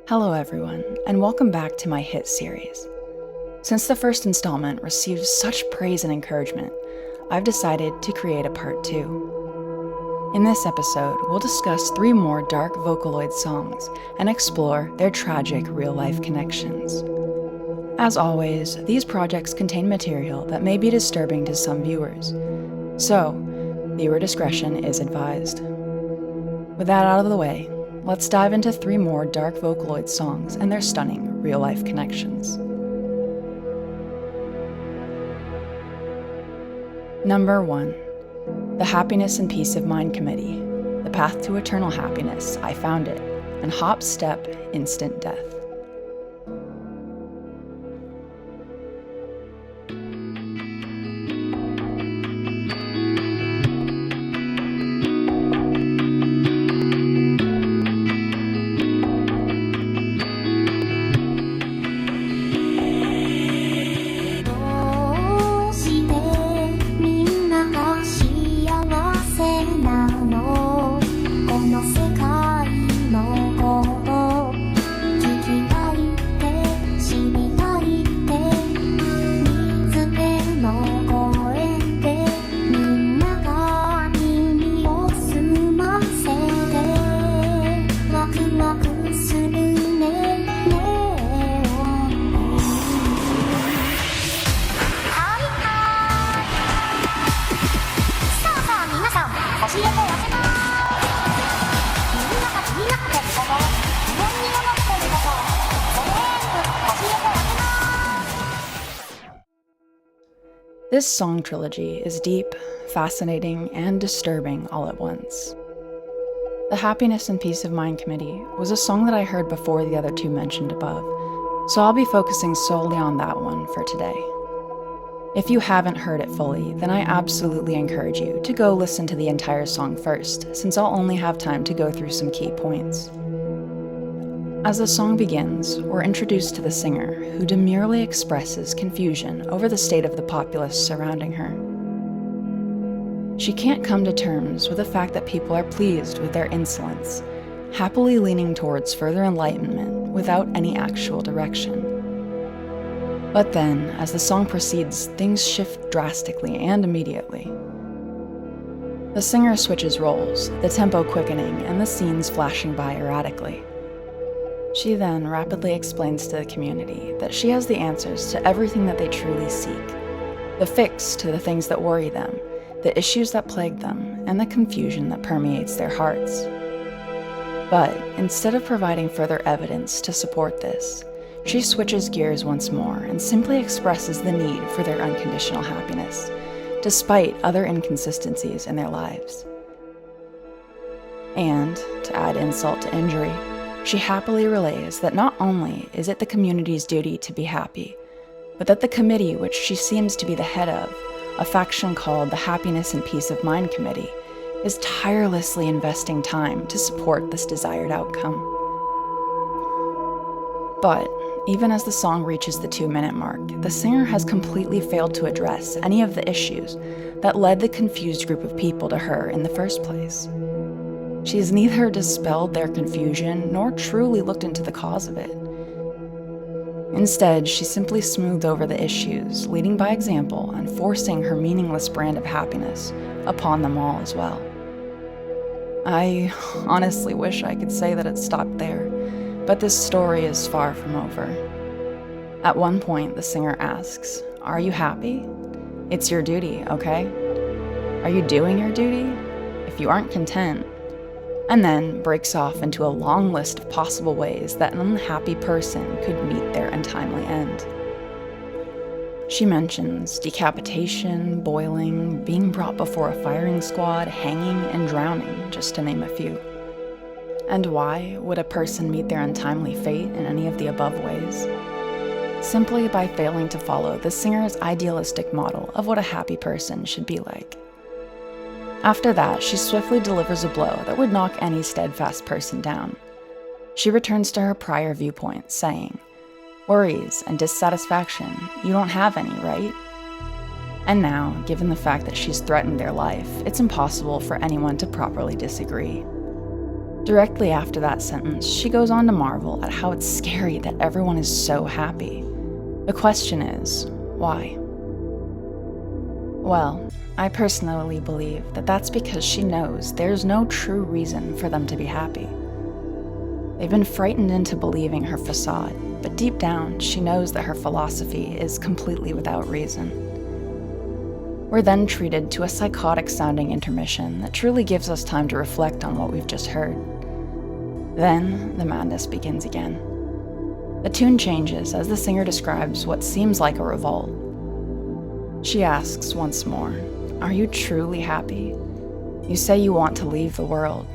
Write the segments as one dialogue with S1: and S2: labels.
S1: Hello everyone, and welcome back to my hit series. Since the first installment received such praise and encouragement, I've decided to create a part 2. In this episode, we'll discuss 3 more dark Vocaloid songs and explore their tragic real-life connections. As always, these projects contain material that may be disturbing to some viewers, so viewer discretion is advised. With that out of the way, let's dive into 3 more dark Vocaloid songs and their stunning real-life connections. Number 1. The Happiness and Peace of Mind Committee. The Path to Eternal Happiness, I Found It, and Hop Step Instant Death. This song trilogy is deep, fascinating, and disturbing all at once. The Happiness and Peace of Mind Committee was a song that I heard before the other 2 mentioned above, so I'll be focusing solely on that one for today. If you haven't heard it fully, then I absolutely encourage you to go listen to the entire song first, since I'll only have time to go through some key points. As the song begins, we're introduced to the singer, who demurely expresses confusion over the state of the populace surrounding her. She can't come to terms with the fact that people are pleased with their insolence, happily leaning towards further enlightenment without any actual direction. But then, as the song proceeds, things shift drastically and immediately. The singer switches roles, the tempo quickening and the scenes flashing by erratically. She then rapidly explains to the community that she has the answers to everything that they truly seek, the fix to the things that worry them, the issues that plague them, and the confusion that permeates their hearts. But instead of providing further evidence to support this, she switches gears once more and simply expresses the need for their unconditional happiness, despite other inconsistencies in their lives. And, to add insult to injury, she happily relays that not only is it the community's duty to be happy, but that the committee which she seems to be the head of, a faction called the Happiness and Peace of Mind Committee, is tirelessly investing time to support this desired outcome. But even as the song reaches the 2-minute mark, the singer has completely failed to address any of the issues that led the confused group of people to her in the first place. She has neither dispelled their confusion nor truly looked into the cause of it. Instead, she simply smoothed over the issues, leading by example and forcing her meaningless brand of happiness upon them all as well. I honestly wish I could say that it stopped there, but this story is far from over. At one point, the singer asks, "Are you happy? It's your duty, okay? Are you doing your duty? If you aren't content," and then breaks off into a long list of possible ways that an unhappy person could meet their untimely end. She mentions decapitation, boiling, being brought before a firing squad, hanging, and drowning, just to name a few. And why would a person meet their untimely fate in any of the above ways? simply by failing to follow the singer's idealistic model of what a happy person should be like. After that, she swiftly delivers a blow that would knock any steadfast person down. She returns to her prior viewpoint, saying, "Worries and dissatisfaction, you don't have any, right?" And now, given the fact that she's threatened their life, it's impossible for anyone to properly disagree. Directly after that sentence, she goes on to marvel at how it's scary that everyone is so happy. The question is, why? Well, I personally believe that that's because she knows there's no true reason for them to be happy. They've been frightened into believing her facade, but deep down, she knows that her philosophy is completely without reason. We're then treated to a psychotic-sounding intermission that truly gives us time to reflect on what we've just heard. Then, the madness begins again. The tune changes as the singer describes what seems like a revolt. She asks once more, "Are you truly happy? You say you want to leave the world.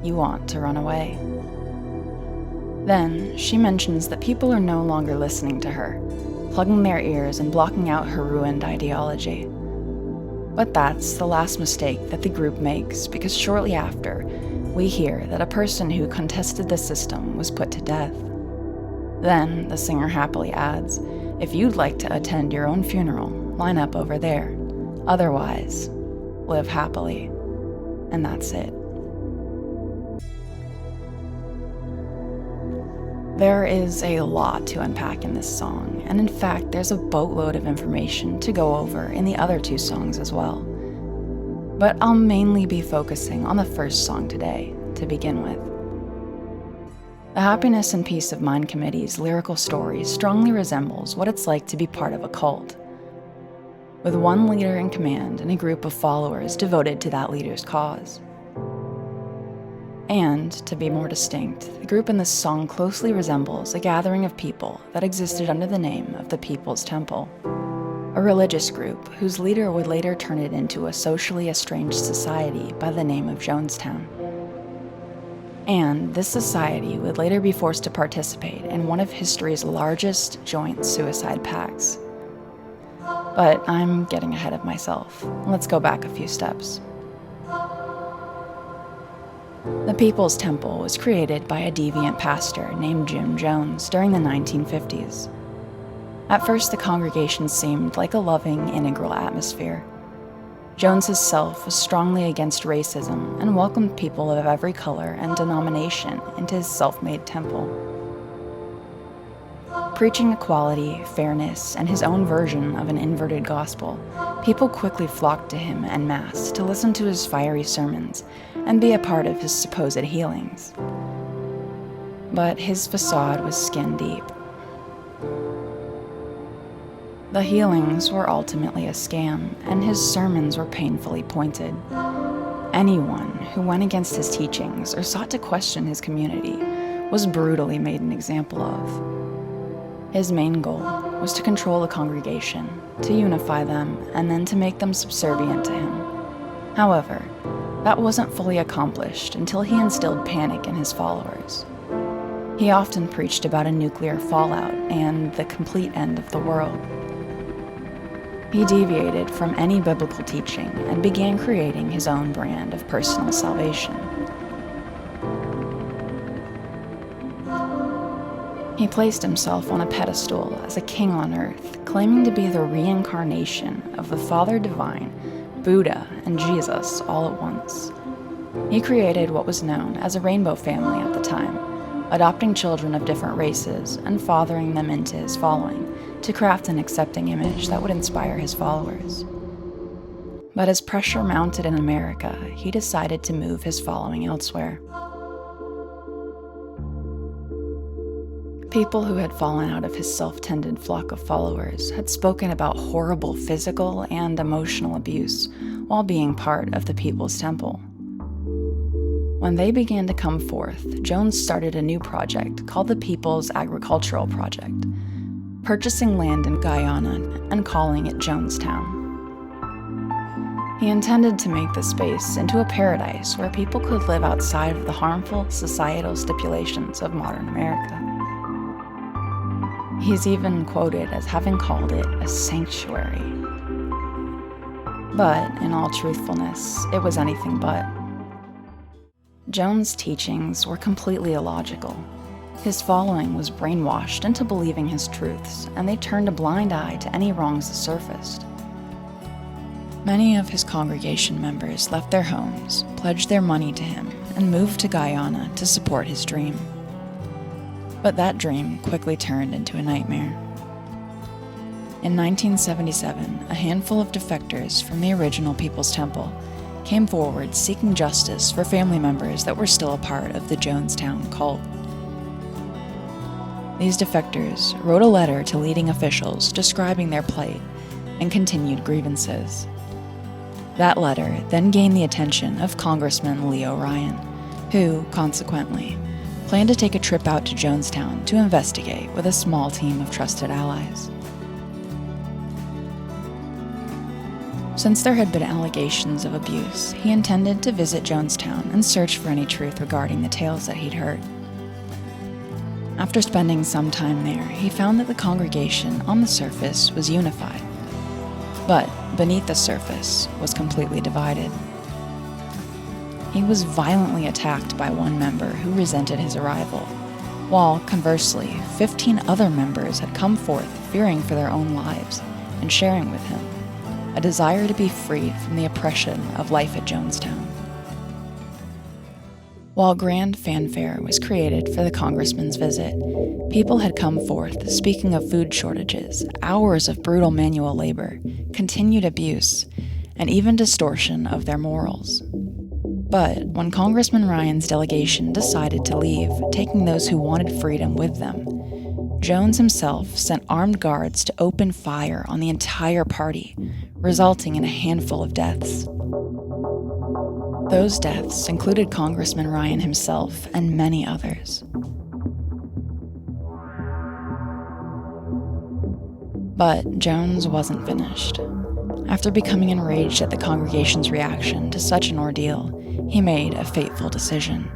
S1: You want to run away." Then, she mentions that people are no longer listening to her, plugging their ears and blocking out her ruined ideology. But that's the last mistake that the group makes, because shortly after, we hear that a person who contested the system was put to death. Then, the singer happily adds, "If you'd like to attend your own funeral, line up over there. Otherwise, live happily." And that's it. There is a lot to unpack in this song, and in fact, there's a boatload of information to go over in the other two songs as well. But I'll mainly be focusing on the first song today, to begin with. The Happiness and Peace of Mind Committee's lyrical story strongly resembles what it's like to be part of a cult, with one leader in command and a group of followers devoted to that leader's cause. And, to be more distinct, the group in this song closely resembles a gathering of people that existed under the name of the People's Temple, a religious group whose leader would later turn it into a socially estranged society by the name of Jonestown. And this society would later be forced to participate in one of history's largest joint suicide pacts. But I'm getting ahead of myself. Let's go back a few steps. The People's Temple was created by a deviant pastor named Jim Jones during the 1950s. At first, the congregation seemed like a loving, integral atmosphere. Jones himself was strongly against racism and welcomed people of every color and denomination into his self-made temple. Preaching equality, fairness, and his own version of an inverted gospel, people quickly flocked to him en masse to listen to his fiery sermons and be a part of his supposed healings. But his facade was skin deep. The healings were ultimately a scam, and his sermons were painfully pointed. Anyone who went against his teachings or sought to question his community was brutally made an example of. His main goal was to control the congregation, to unify them, and then to make them subservient to him. However, that wasn't fully accomplished until he instilled panic in his followers. He often preached about a nuclear fallout and the complete end of the world. He deviated from any biblical teaching and began creating his own brand of personal salvation. He placed himself on a pedestal as a king on earth, claiming to be the reincarnation of the Father Divine, Buddha, and Jesus all at once. He created what was known as a rainbow family at the time, adopting children of different races and fathering them into his following to craft an accepting image that would inspire his followers. But as pressure mounted in America, he decided to move his following elsewhere. People who had fallen out of his self-tended flock of followers had spoken about horrible physical and emotional abuse while being part of the People's Temple. When they began to come forth, Jones started a new project called the People's Agricultural Project, purchasing land in Guyana and calling it Jonestown. He intended to make the space into a paradise where people could live outside of the harmful societal stipulations of modern America. He's even quoted as having called it a sanctuary. But, in all truthfulness, it was anything but. Jones' teachings were completely illogical. His following was brainwashed into believing his truths, and they turned a blind eye to any wrongs that surfaced. Many of his congregation members left their homes, pledged their money to him, and moved to Guyana to support his dream. But that dream quickly turned into a nightmare. In 1977, a handful of defectors from the original People's Temple came forward seeking justice for family members that were still a part of the Jonestown cult. These defectors wrote a letter to leading officials describing their plight and continued grievances. That letter then gained the attention of Congressman Leo Ryan, who, consequently, planned to take a trip out to Jonestown to investigate with a small team of trusted allies. Since there had been allegations of abuse, he intended to visit Jonestown and search for any truth regarding the tales that he'd heard. After spending some time there, he found that the congregation on the surface was unified, but beneath the surface was completely divided. He was violently attacked by one member who resented his arrival, while, conversely, 15 other members had come forth fearing for their own lives and sharing with him a desire to be freed from the oppression of life at Jonestown. While grand fanfare was created for the congressman's visit, people had come forth speaking of food shortages, hours of brutal manual labor, continued abuse, and even distortion of their morals. But when Congressman Ryan's delegation decided to leave, taking those who wanted freedom with them, Jones himself sent armed guards to open fire on the entire party, resulting in a handful of deaths. Those deaths included Congressman Ryan himself and many others. But Jones wasn't finished. After becoming enraged at the congregation's reaction to such an ordeal, he made a fateful decision.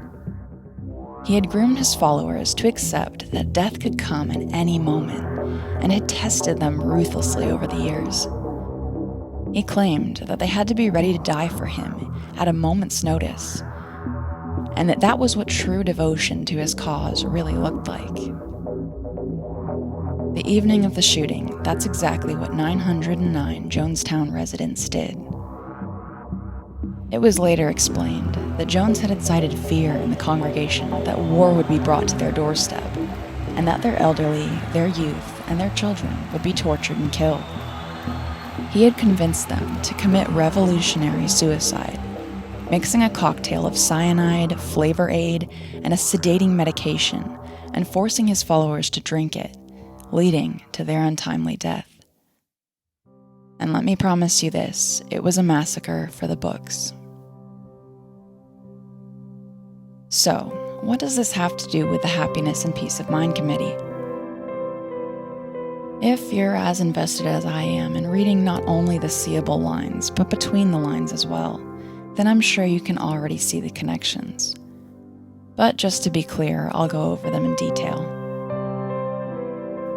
S1: He had groomed his followers to accept that death could come at any moment, and had tested them ruthlessly over the years. He claimed that they had to be ready to die for him at a moment's notice, and that was what true devotion to his cause really looked like. The evening of the shooting, that's exactly what 909 Jonestown residents did. It was later explained that Jones had incited fear in the congregation that war would be brought to their doorstep, and that their elderly, their youth, and their children would be tortured and killed. He had convinced them to commit revolutionary suicide, mixing a cocktail of cyanide, flavor aid, and a sedating medication, and forcing his followers to drink it, leading to their untimely death. And let me promise you this, it was a massacre for the books. So, what does this have to do with the Happiness and Peace of Mind Committee? If you're as invested as I am in reading not only the seeable lines, but between the lines as well, then I'm sure you can already see the connections. But just to be clear, I'll go over them in detail.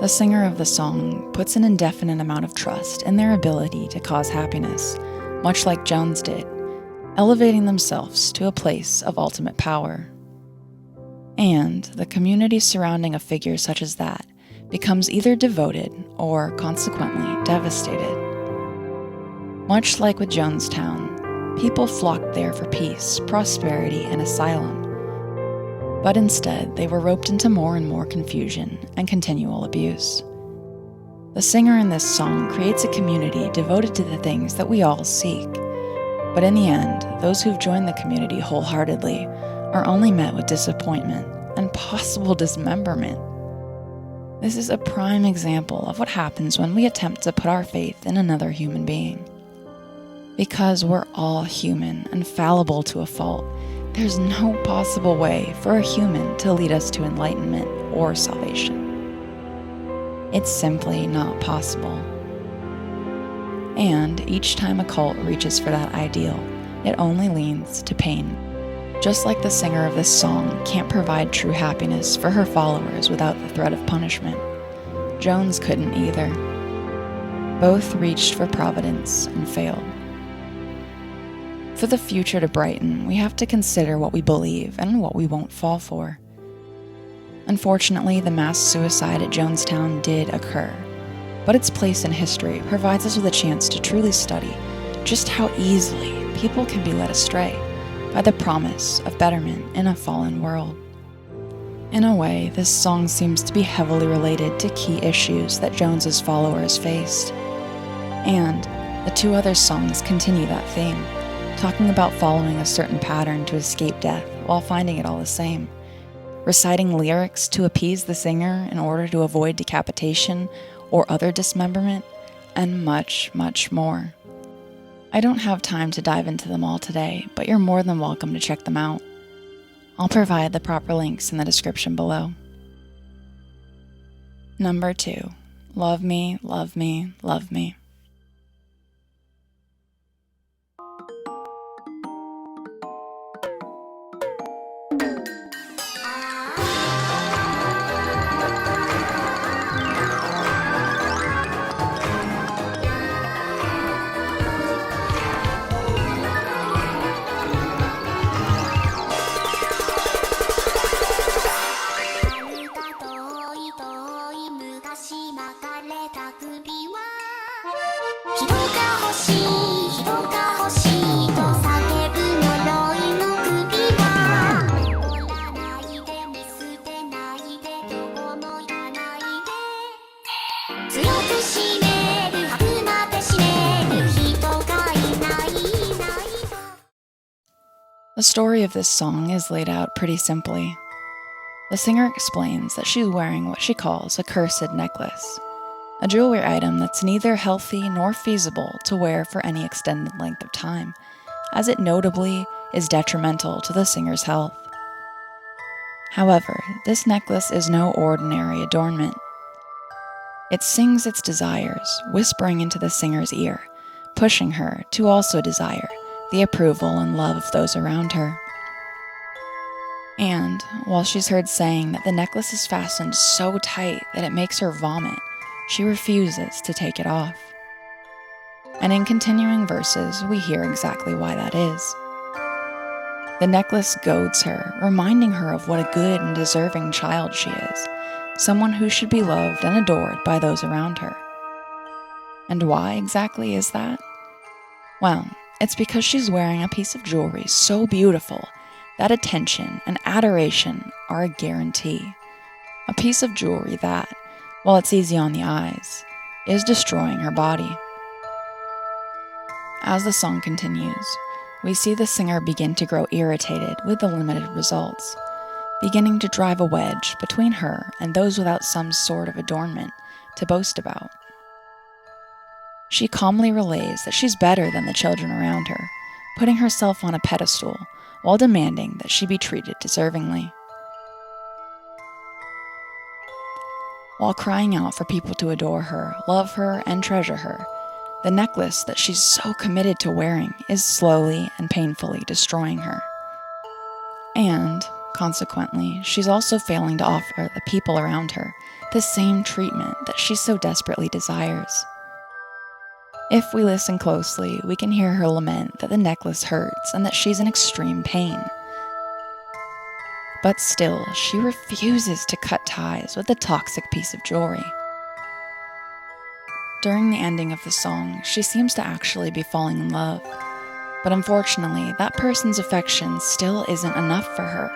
S1: The singer of the song puts an indefinite amount of trust in their ability to cause happiness, much like Jones did, elevating themselves to a place of ultimate power. And the community surrounding a figure such as that becomes either devoted or, consequently, devastated. Much like with Jonestown, people flocked there for peace, prosperity, and asylum. But instead, they were roped into more and more confusion and continual abuse. The singer in this song creates a community devoted to the things that we all seek. But in the end, those who've joined the community wholeheartedly are only met with disappointment and possible dismemberment. This is a prime example of what happens when we attempt to put our faith in another human being. Because we're all human and fallible to a fault, there's no possible way for a human to lead us to enlightenment or salvation. It's simply not possible. And each time a cult reaches for that ideal, it only leads to pain. Just like the singer of this song can't provide true happiness for her followers without the threat of punishment, Jones couldn't either. Both reached for Providence and failed. For the future to brighten, we have to consider what we believe and what we won't fall for. Unfortunately, the mass suicide at Jonestown did occur, but its place in history provides us with a chance to truly study just how easily people can be led astray by the promise of betterment in a fallen world. In a way, this song seems to be heavily related to key issues that Jones's followers faced. And the two other songs continue that theme, talking about following a certain pattern to escape death while finding it all the same, reciting lyrics to appease the singer in order to avoid decapitation or other dismemberment, and much, much more. I don't have time to dive into them all today, but you're more than welcome to check them out. I'll provide the proper links in the description below. Number 2. Love Me, Love Me, Love Me. The story of this song is laid out pretty simply. The singer explains that she's wearing what she calls a cursed necklace, a jewelry item that's neither healthy nor feasible to wear for any extended length of time, as it notably is detrimental to the singer's health. However, this necklace is no ordinary adornment. It sings its desires, whispering into the singer's ear, pushing her to also desire the approval and love of those around her. And while she's heard saying that the necklace is fastened so tight that it makes her vomit, she refuses to take it off. And in continuing verses, we hear exactly why that is. The necklace goads her, reminding her of what a good and deserving child she is, someone who should be loved and adored by those around her. And why exactly is that? Well, it's because she's wearing a piece of jewelry so beautiful that attention and adoration are a guarantee. A piece of jewelry that, while it's easy on the eyes, is destroying her body. As the song continues, we see the singer begin to grow irritated with the limited results, beginning to drive a wedge between her and those without some sort of adornment to boast about. She calmly relays that she's better than the children around her, putting herself on a pedestal while demanding that she be treated deservingly. While crying out for people to adore her, love her, and treasure her, the necklace that she's so committed to wearing is slowly and painfully destroying her. And, consequently, she's also failing to offer the people around her the same treatment that she so desperately desires. If we listen closely, we can hear her lament that the necklace hurts and that she's in extreme pain. But still, she refuses to cut ties with the toxic piece of jewelry. During the ending of the song, she seems to actually be falling in love. But unfortunately, that person's affection still isn't enough for her,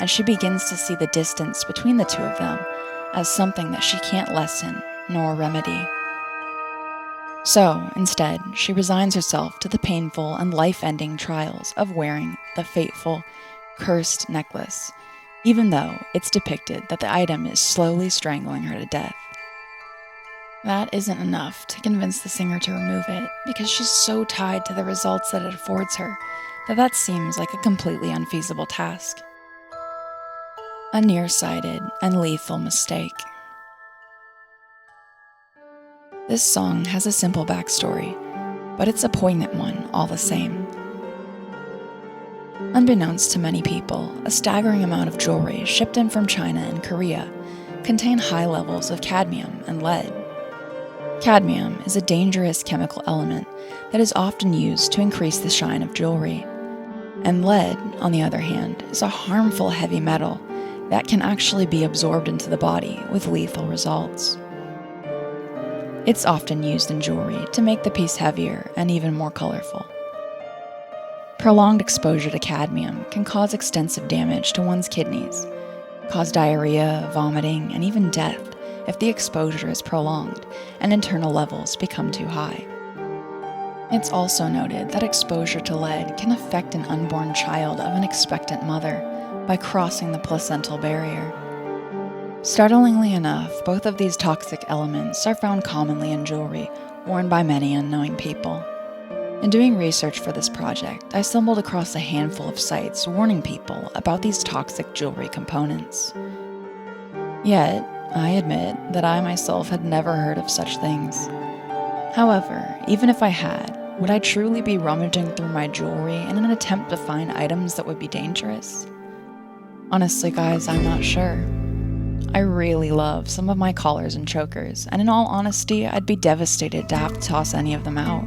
S1: and she begins to see the distance between the two of them as something that she can't lessen nor remedy. So, instead, she resigns herself to the painful and life-ending trials of wearing the fateful, cursed necklace, even though it's depicted that the item is slowly strangling her to death. That isn't enough to convince the singer to remove it, because she's so tied to the results that it affords her that seems like a completely unfeasible task. A nearsighted and lethal mistake. This song has a simple backstory, but it's a poignant one all the same. Unbeknownst to many people, a staggering amount of jewelry shipped in from China and Korea contain high levels of cadmium and lead. Cadmium is a dangerous chemical element that is often used to increase the shine of jewelry. And lead, on the other hand, is a harmful heavy metal that can actually be absorbed into the body with lethal results. It's often used in jewelry to make the piece heavier and even more colorful. Prolonged exposure to cadmium can cause extensive damage to one's kidneys, cause diarrhea, vomiting, and even death if the exposure is prolonged and internal levels become too high. It's also noted that exposure to lead can affect an unborn child of an expectant mother by crossing the placental barrier. Startlingly enough, both of these toxic elements are found commonly in jewelry worn by many unknowing people. In doing research for this project, I stumbled across a handful of sites warning people about these toxic jewelry components. Yet, I admit that I myself had never heard of such things. However, even if I had, would I truly be rummaging through my jewelry in an attempt to find items that would be dangerous? Honestly, guys, I'm not sure. I really love some of my collars and chokers, and in all honesty, I'd be devastated to have to toss any of them out.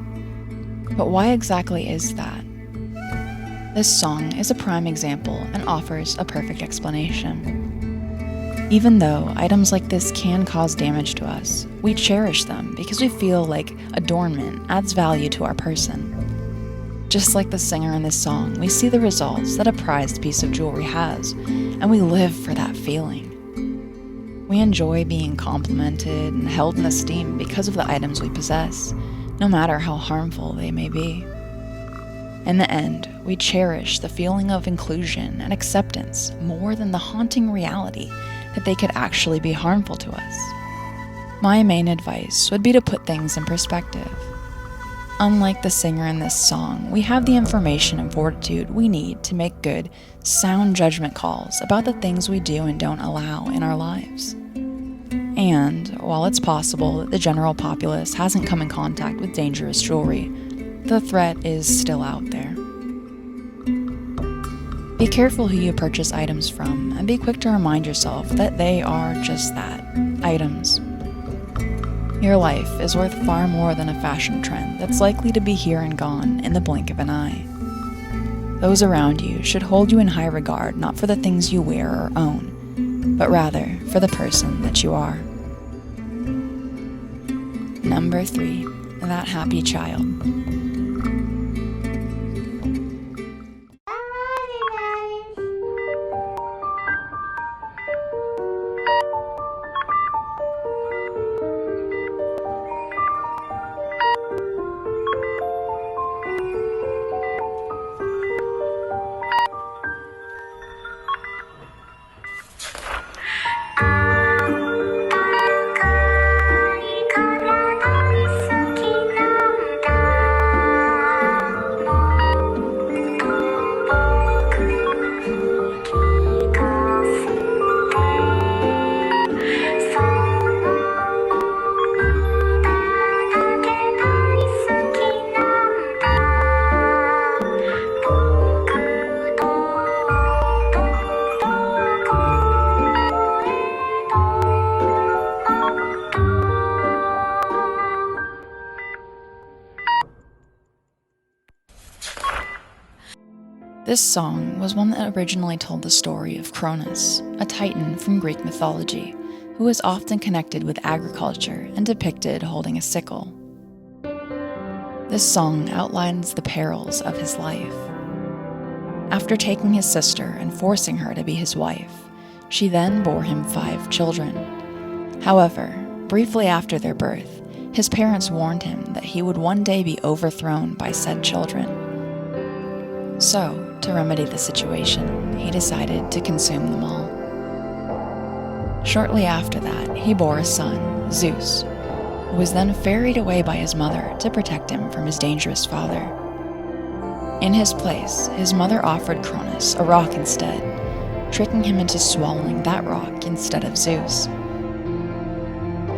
S1: But why exactly is that? This song is a prime example and offers a perfect explanation. Even though items like this can cause damage to us, we cherish them because we feel like adornment adds value to our person. Just like the singer in this song, we see the results that a prized piece of jewelry has, and we live for that feeling. We enjoy being complimented and held in esteem because of the items we possess, no matter how harmful they may be. In the end, we cherish the feeling of inclusion and acceptance more than the haunting reality that they could actually be harmful to us. My main advice would be to put things in perspective. Unlike the singer in this song, we have the information and fortitude we need to make good, sound judgment calls about the things we do and don't allow in our lives. And while it's possible that the general populace hasn't come in contact with dangerous jewelry, the threat is still out there. Be careful who you purchase items from, and be quick to remind yourself that they are just that, items. Your life is worth far more than a fashion trend that's likely to be here and gone in the blink of an eye. Those around you should hold you in high regard not for the things you wear or own, but rather for the person that you are. Number 3, that happy child. This song was one that originally told the story of Cronus, a titan from Greek mythology, who is often connected with agriculture and depicted holding a sickle. This song outlines the perils of his life. After taking his sister and forcing her to be his wife, she then bore him 5 children. However, briefly after their birth, his parents warned him that he would one day be overthrown by said children. So, to remedy the situation, he decided to consume them all. Shortly after that, he bore a son, Zeus, who was then ferried away by his mother to protect him from his dangerous father. In his place, his mother offered Cronus a rock instead, tricking him into swallowing that rock instead of Zeus.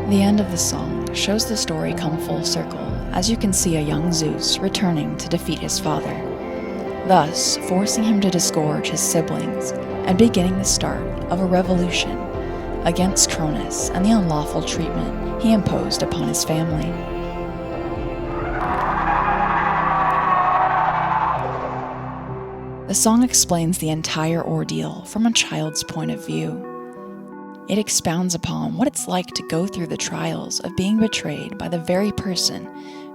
S1: The end of the song shows the story come full circle, as you can see a young Zeus returning to defeat his father, thus forcing him to disgorge his siblings and beginning the start of a revolution against Cronus and the unlawful treatment he imposed upon his family. The song explains the entire ordeal from a child's point of view. It expounds upon what it's like to go through the trials of being betrayed by the very person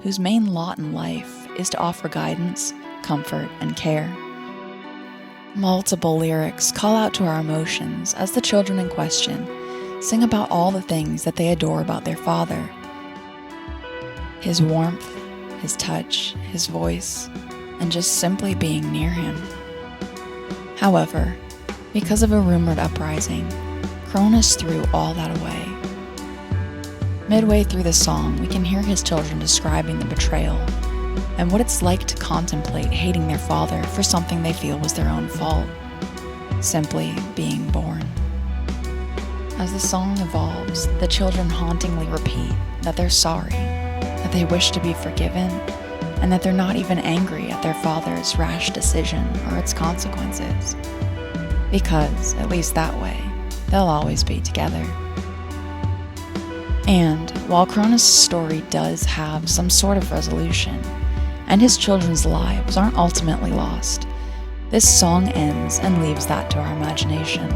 S1: whose main lot in life is to offer guidance, comfort, and care. Multiple lyrics call out to our emotions as the children in question sing about all the things that they adore about their father. His warmth, his touch, his voice, and just simply being near him. However, because of a rumored uprising, Cronus threw all that away. Midway through the song, we can hear his children describing the betrayal and what it's like to contemplate hating their father for something they feel was their own fault, simply being born. As the song evolves, the children hauntingly repeat that they're sorry, that they wish to be forgiven, and that they're not even angry at their father's rash decision or its consequences, because, at least that way, they'll always be together. And while Cronus' story does have some sort of resolution, and his children's lives aren't ultimately lost, this song ends and leaves that to our imagination.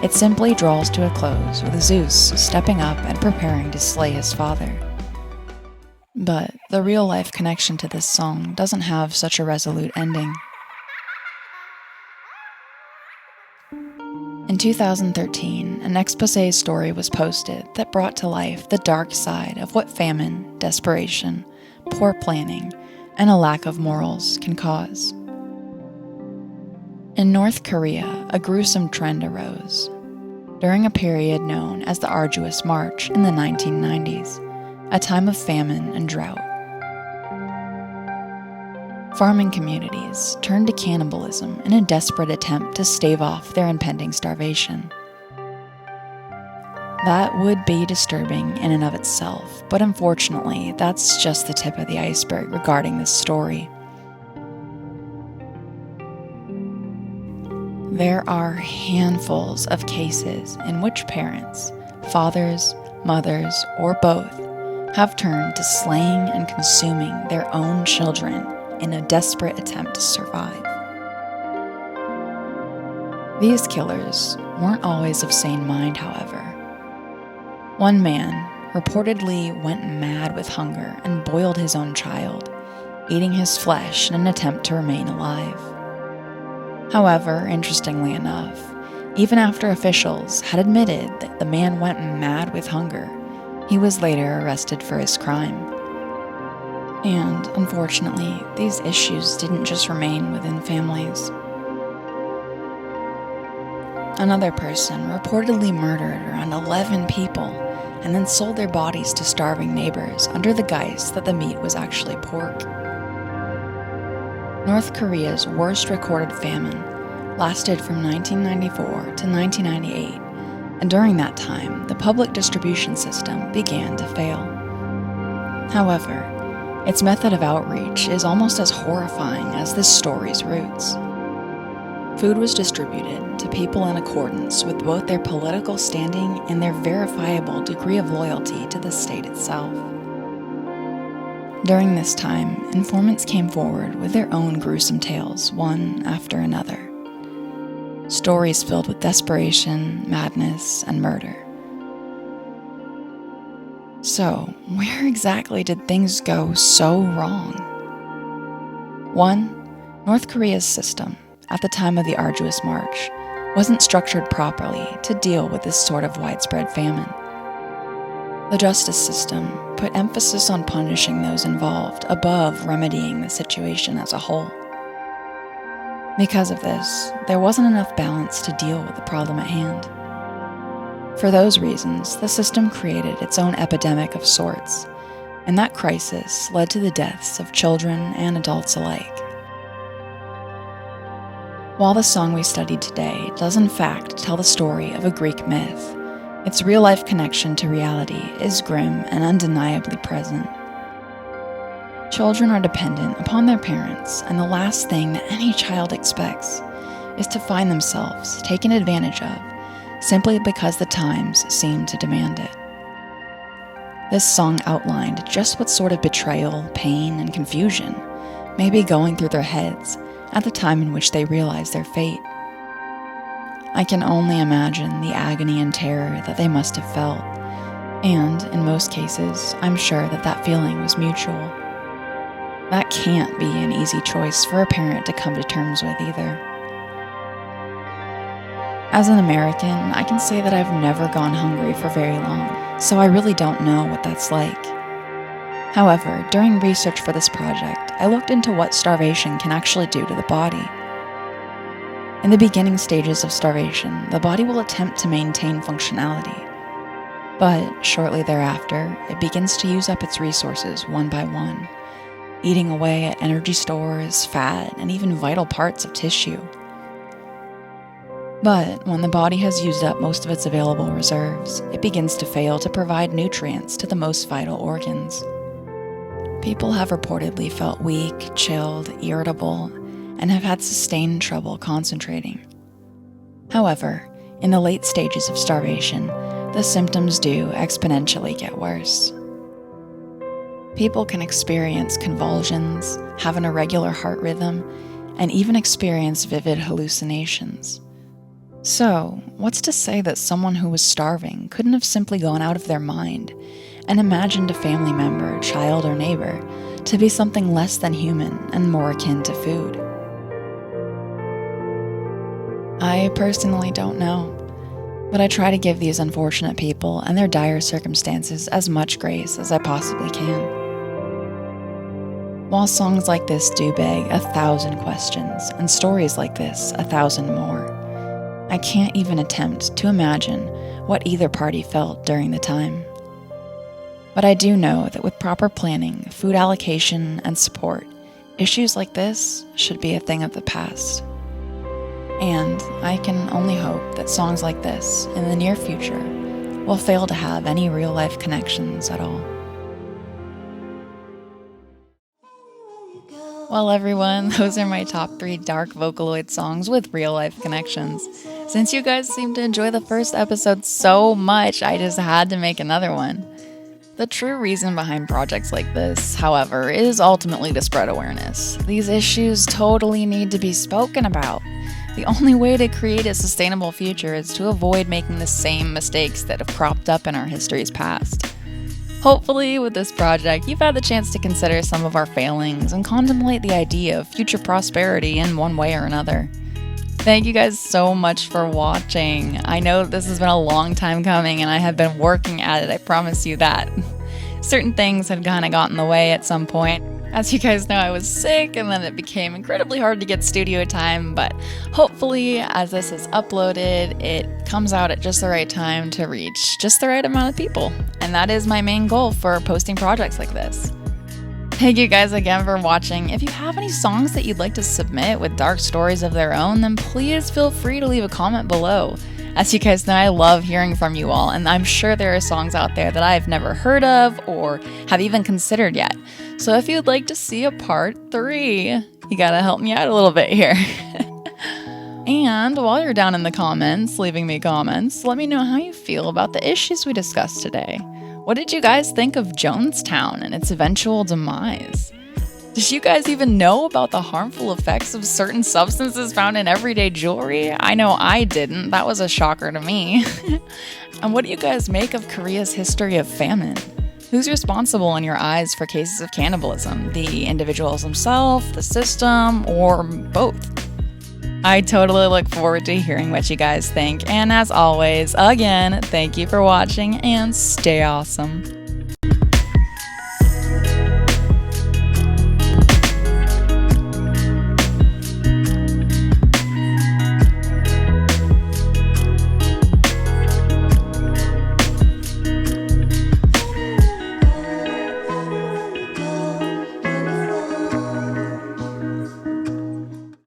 S1: It simply draws to a close with Zeus stepping up and preparing to slay his father. But the real-life connection to this song doesn't have such a resolute ending. In 2013, an exposé story was posted that brought to life the dark side of what famine, desperation, poor planning, and a lack of morals can cause. In North Korea, a gruesome trend arose during a period known as the Arduous March in the 1990s, a time of famine and drought. Farming communities turned to cannibalism in a desperate attempt to stave off their impending starvation. That would be disturbing in and of itself, but unfortunately, that's just the tip of the iceberg regarding this story. There are handfuls of cases in which parents, fathers, mothers, or both, have turned to slaying and consuming their own children in a desperate attempt to survive. These killers weren't always of sane mind, however. One man reportedly went mad with hunger and boiled his own child, eating his flesh in an attempt to remain alive. However, interestingly enough, even after officials had admitted that the man went mad with hunger, he was later arrested for his crime. And, unfortunately, these issues didn't just remain within families. Another person reportedly murdered around 11 people and then sold their bodies to starving neighbors under the guise that the meat was actually pork. North Korea's worst recorded famine lasted from 1994 to 1998, and during that time, the public distribution system began to fail. However, its method of outreach is almost as horrifying as this story's roots. Food was distributed to people in accordance with both their political standing and their verifiable degree of loyalty to the state itself. During this time, informants came forward with their own gruesome tales, one after another. Stories filled with desperation, madness, and murder. So, where exactly did things go so wrong? 1. North Korea's system, at the time of the Arduous March, wasn't structured properly to deal with this sort of widespread famine. The justice system put emphasis on punishing those involved above remedying the situation as a whole. Because of this, there wasn't enough balance to deal with the problem at hand. For those reasons, the system created its own epidemic of sorts, and that crisis led to the deaths of children and adults alike. While the song we studied today does in fact tell the story of a Greek myth, its real-life connection to reality is grim and undeniably present. Children are dependent upon their parents, and the last thing that any child expects is to find themselves taken advantage of simply because the times seemed to demand it. This song outlined just what sort of betrayal, pain, and confusion may be going through their heads at the time in which they realize their fate. I can only imagine the agony and terror that they must have felt, and in most cases, I'm sure that that feeling was mutual. That can't be an easy choice for a parent to come to terms with either. As an American, I can say that I've never gone hungry for very long, so I really don't know what that's like. However, during research for this project, I looked into what starvation can actually do to the body. In the beginning stages of starvation, the body will attempt to maintain functionality. But shortly thereafter, it begins to use up its resources one by one, eating away at energy stores, fat, and even vital parts of tissue. But when the body has used up most of its available reserves, it begins to fail to provide nutrients to the most vital organs. People have reportedly felt weak, chilled, irritable, and have had sustained trouble concentrating. However, in the late stages of starvation, the symptoms do exponentially get worse. People can experience convulsions, have an irregular heart rhythm, and even experience vivid hallucinations. So, what's to say that someone who was starving couldn't have simply gone out of their mind and imagined a family member, child, or neighbor to be something less than human and more akin to food? I personally don't know, but I try to give these unfortunate people and their dire circumstances as much grace as I possibly can. While songs like this do beg 1,000 questions, and stories like this 1,000 more, I can't even attempt to imagine what either party felt during the time. But I do know that with proper planning, food allocation, and support, issues like this should be a thing of the past. And I can only hope that songs like this, in the near future, will fail to have any real-life connections at all. Well, everyone, those are my top 3 dark Vocaloid songs with real-life connections. Since you guys seem to enjoy the first episode so much, I just had to make another one. The true reason behind projects like this, however, is ultimately to spread awareness. These issues totally need to be spoken about. The only way to create a sustainable future is to avoid making the same mistakes that have cropped up in our history's past. Hopefully, with this project, you've had the chance to consider some of our failings and contemplate the idea of future prosperity in one way or another. Thank you guys so much for watching. I know this has been a long time coming and I have been working at it, I promise you that. Certain things had kind of got in the way at some point. As you guys know, I was sick and then it became incredibly hard to get studio time, but hopefully as this is uploaded, it comes out at just the right time to reach just the right amount of people. And that is my main goal for posting projects like this. Thank you guys again for watching. If you have any songs that you'd like to submit with dark stories of their own, then please feel free to leave a comment below. As you guys know, I love hearing from you all, and I'm sure there are songs out there that I've never heard of or have even considered yet. So if you'd like to see a part 3, you gotta help me out a little bit here. And while you're down in the comments, leaving me comments, let me know how you feel about the issues we discussed today. What did you guys think of Jonestown and its eventual demise? Did you guys even know about the harmful effects of certain substances found in everyday jewelry? I know I didn't. That was a shocker to me. And what do you guys make of Korea's history of famine? Who's responsible in your eyes for cases of cannibalism? The individuals themselves, the system, or both? I totally look forward to hearing what you guys think. And as always, again, thank you for watching and stay awesome.